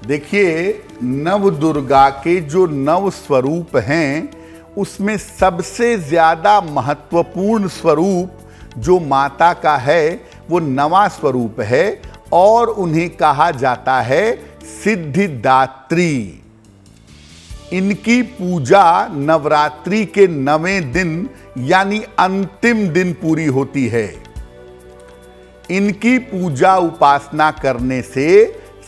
देखिए, नव दुर्गा के जो नव स्वरूप हैं उसमें सबसे ज्यादा महत्वपूर्ण स्वरूप जो माता का है वो नवा स्वरूप है और उन्हें कहा जाता है सिद्धिदात्री। इनकी पूजा नवरात्रि के 9वें दिन यानी अंतिम दिन पूरी होती है। इनकी पूजा उपासना करने से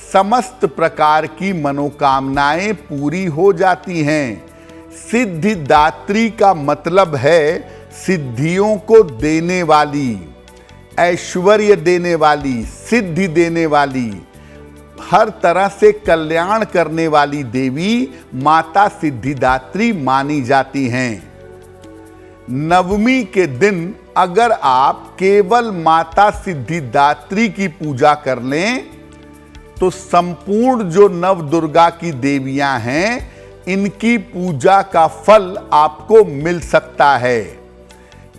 समस्त प्रकार की मनोकामनाएं पूरी हो जाती हैं। सिद्धिदात्री का मतलब है सिद्धियों को देने वाली, ऐश्वर्य देने वाली, सिद्धि देने वाली, हर तरह से कल्याण करने वाली देवी माता सिद्धिदात्री मानी जाती हैं। नवमी के दिन अगर आप केवल माता सिद्धिदात्री की पूजा कर लें तो संपूर्ण जो नव दुर्गा की देवियां हैं इनकी पूजा का फल आपको मिल सकता है।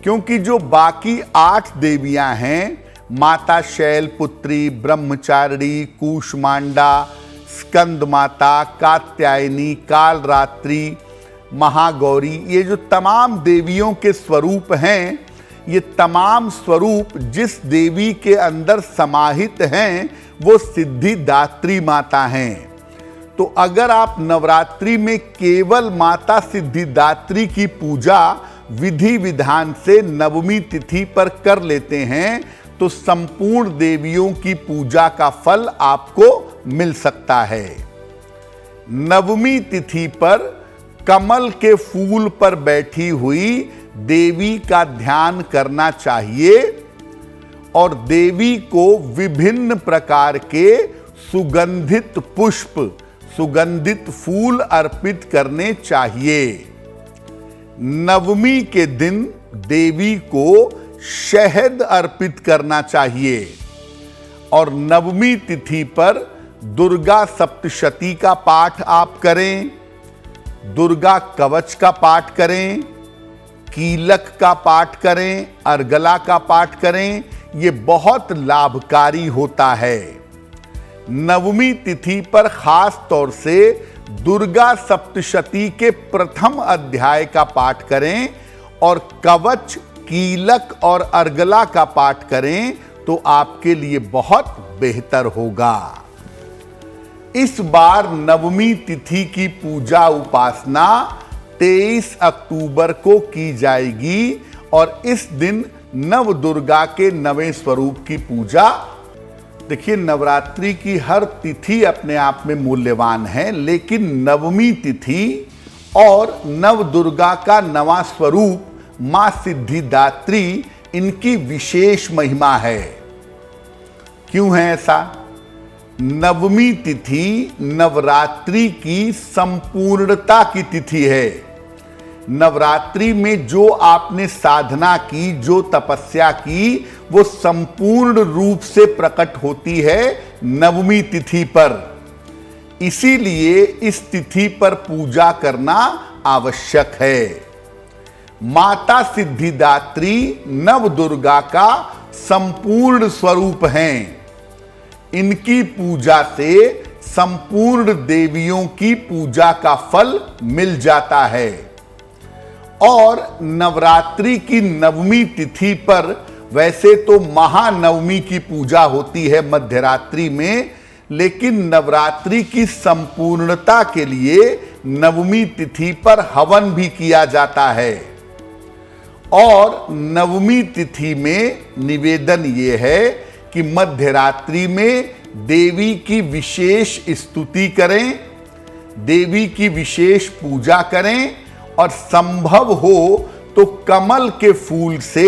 क्योंकि जो बाकी 8 देवियां हैं, माता शैलपुत्री, ब्रह्मचारिणी, कूष्मांडा, स्कंद माता, कात्यायनी, कालरात्रि, महागौरी, ये जो तमाम देवियों के स्वरूप हैं, ये तमाम स्वरूप जिस देवी के अंदर समाहित हैं वो सिद्धिदात्री माता हैं। तो अगर आप नवरात्रि में केवल माता सिद्धिदात्री की पूजा विधि विधान से नवमी तिथि पर कर लेते हैं तो संपूर्ण देवियों की पूजा का फल आपको मिल सकता है। नवमी तिथि पर कमल के फूल पर बैठी हुई देवी का ध्यान करना चाहिए और देवी को विभिन्न प्रकार के सुगंधित पुष्प, सुगंधित फूल अर्पित करने चाहिए। नवमी के दिन देवी को शहद अर्पित करना चाहिए और नवमी तिथि पर दुर्गा सप्तशती का पाठ आप करें, दुर्गा कवच का पाठ करें, कीलक का पाठ करें, अर्गला का पाठ करें। ये बहुत लाभकारी होता है। नवमी तिथि पर खास तौर से दुर्गा सप्तशती के प्रथम अध्याय का पाठ करें और कवच, कीलक और अर्गला का पाठ करें तो आपके लिए बहुत बेहतर होगा। इस बार नवमी तिथि की पूजा उपासना 23 अक्टूबर को की जाएगी और इस दिन नव दुर्गा के 9वें स्वरूप की पूजा। देखिए, नवरात्रि की हर तिथि अपने आप में मूल्यवान है, लेकिन नवमी तिथि और नव दुर्गा का नवा स्वरूप मां सिद्धिदात्री, इनकी विशेष महिमा है। क्यों है ऐसा? नवमी तिथि नवरात्रि की संपूर्णता की तिथि है। नवरात्रि में जो आपने साधना की, जो तपस्या की, वो संपूर्ण रूप से प्रकट होती है नवमी तिथि पर। इसीलिए इस तिथि पर पूजा करना आवश्यक है। माता सिद्धिदात्री नव दुर्गा का संपूर्ण स्वरूप हैं। इनकी पूजा से संपूर्ण देवियों की पूजा का फल मिल जाता है। और नवरात्रि की नवमी तिथि पर वैसे तो महानवमी की पूजा होती है मध्यरात्रि में, लेकिन नवरात्रि की संपूर्णता के लिए नवमी तिथि पर हवन भी किया जाता है। और नवमी तिथि में निवेदन ये है कि मध्यरात्रि में देवी की विशेष स्तुति करें, देवी की विशेष पूजा करें और संभव हो तो कमल के फूल से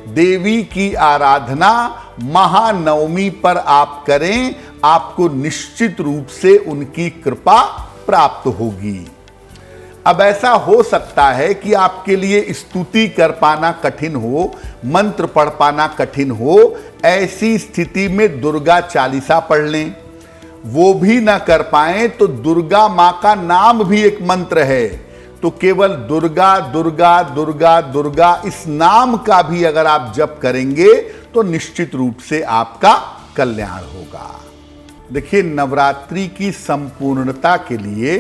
देवी की आराधना महानवमी पर आप करें। आपको निश्चित रूप से उनकी कृपा प्राप्त होगी। अब ऐसा हो सकता है कि आपके लिए स्तुति कर पाना कठिन हो, मंत्र पढ़ पाना कठिन हो। ऐसी स्थिति में दुर्गा चालीसा पढ़ लें। वो भी ना कर पाए तो दुर्गा मां का नाम भी एक मंत्र है, तो केवल दुर्गा दुर्गा दुर्गा दुर्गा इस नाम का भी अगर आप जप करेंगे तो निश्चित रूप से आपका कल्याण होगा। देखिए, नवरात्रि की संपूर्णता के लिए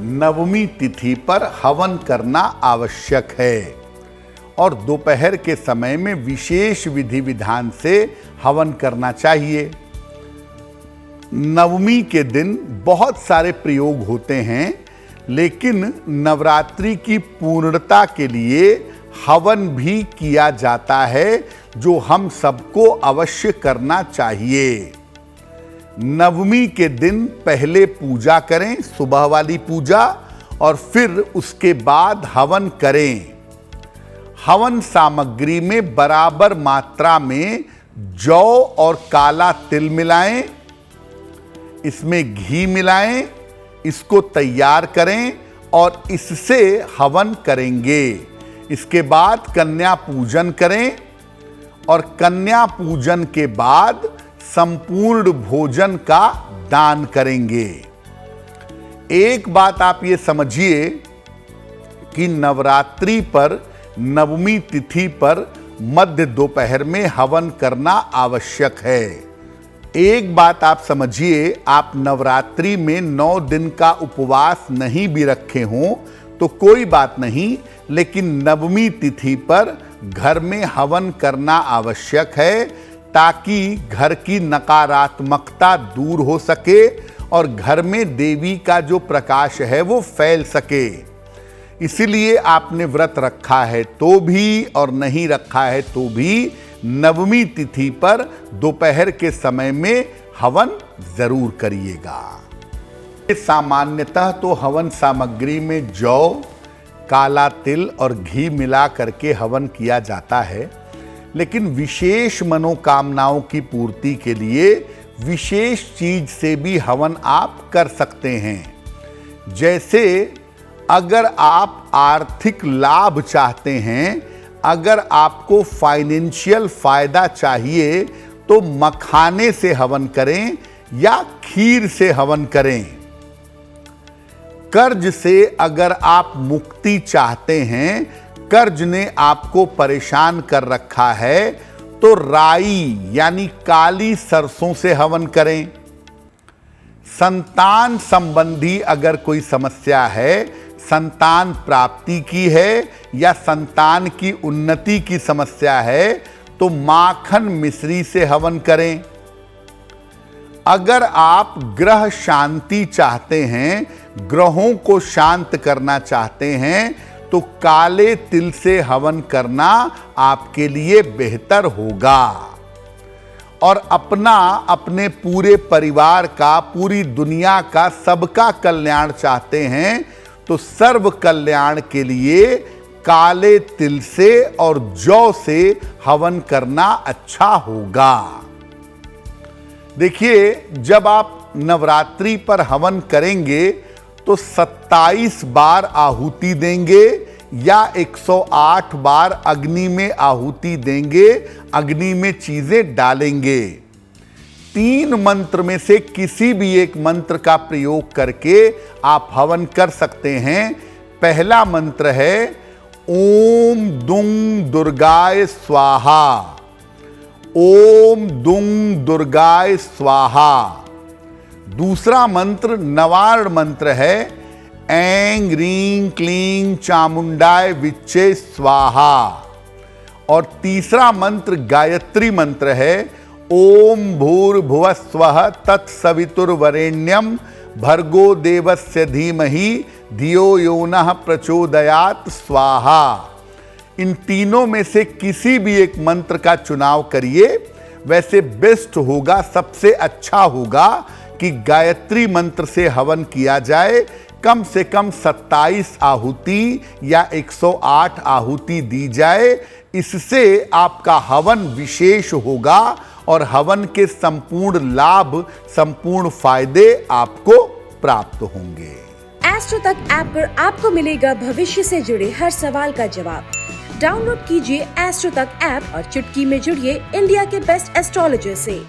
नवमी तिथि पर हवन करना आवश्यक है और दोपहर के समय में विशेष विधि विधान से हवन करना चाहिए। नवमी के दिन बहुत सारे प्रयोग होते हैं, लेकिन नवरात्रि की पूर्णता के लिए हवन भी किया जाता है, जो हम सबको अवश्य करना चाहिए। नवमी के दिन पहले पूजा करें, सुबह वाली पूजा, और फिर उसके बाद हवन करें। हवन सामग्री में बराबर मात्रा में जौ और काला तिल मिलाएं, इसमें घी मिलाएं, इसको तैयार करें और इससे हवन करेंगे। इसके बाद कन्या पूजन करें और कन्या पूजन के बाद संपूर्ण भोजन का दान करेंगे। एक बात आप ये समझिए कि नवरात्रि पर नवमी तिथि पर मध्य दोपहर में हवन करना आवश्यक है। एक बात आप समझिए, आप नवरात्रि में 9 दिन का उपवास नहीं भी रखे हों तो कोई बात नहीं, लेकिन नवमी तिथि पर घर में हवन करना आवश्यक है, ताकि घर की नकारात्मकता दूर हो सके और घर में देवी का जो प्रकाश है वो फैल सके। इसीलिए आपने व्रत रखा है तो भी और नहीं रखा है तो भी नवमी तिथि पर दोपहर के समय में हवन जरूर करिएगा। सामान्यतः तो हवन सामग्री में जौ, काला तिल और घी मिला करके हवन किया जाता है, लेकिन विशेष मनोकामनाओं की पूर्ति के लिए विशेष चीज से भी हवन आप कर सकते हैं। जैसे अगर आप आर्थिक लाभ चाहते हैं, अगर आपको फाइनेंशियल फायदा चाहिए, तो मखाने से हवन करें या खीर से हवन करें। कर्ज से अगर आप मुक्ति चाहते हैं, कर्ज ने आपको परेशान कर रखा है, तो राई यानी काली सरसों से हवन करें। संतान संबंधी अगर कोई समस्या है, संतान प्राप्ति की है या संतान की उन्नति की समस्या है, तो माखन मिश्री से हवन करें। अगर आप ग्रह शांति चाहते हैं, ग्रहों को शांत करना चाहते हैं, तो काले तिल से हवन करना आपके लिए बेहतर होगा। और अपना, अपने पूरे परिवार का, पूरी दुनिया का, सबका कल्याण चाहते हैं, तो सर्व कल्याण के लिए काले तिल से और जौ से हवन करना अच्छा होगा। देखिए, जब आप नवरात्रि पर हवन करेंगे तो 27 बार आहुति देंगे या 108 बार अग्नि में आहुति देंगे, अग्नि में चीजें डालेंगे। 3 मंत्र में से किसी भी एक मंत्र का प्रयोग करके आप हवन कर सकते हैं। पहला मंत्र है ओम दुंग दुर्गाय स्वाहा, ओम दुंग दुर्गाय स्वाहा। दूसरा मंत्र नवार्ण मंत्र है ऐं ह्रीं क्लीं चामुंडाय विच्चे स्वाहा। और तीसरा मंत्र गायत्री मंत्र है ओम भूर्भुवः स्वः तत्सवितुर्वरेण्यं भर्गो देवस्य धीमहि धियो यो नः प्रचोदयात् स्वाहा। इन तीनों में से किसी भी एक मंत्र का चुनाव करिए। वैसे बेस्ट होगा, सबसे अच्छा होगा कि गायत्री मंत्र से हवन किया जाए। कम से कम 27 आहुति या 108 आहुति दी जाए। इससे आपका हवन विशेष होगा और हवन के संपूर्ण लाभ, संपूर्ण फायदे आपको प्राप्त होंगे। एस्ट्रो तक ऐप पर आपको मिलेगा भविष्य से जुड़े हर सवाल का जवाब। डाउनलोड कीजिए एस्ट्रो तक ऐप और चुटकी में जुड़िए इंडिया के बेस्ट एस्ट्रोलॉजर से।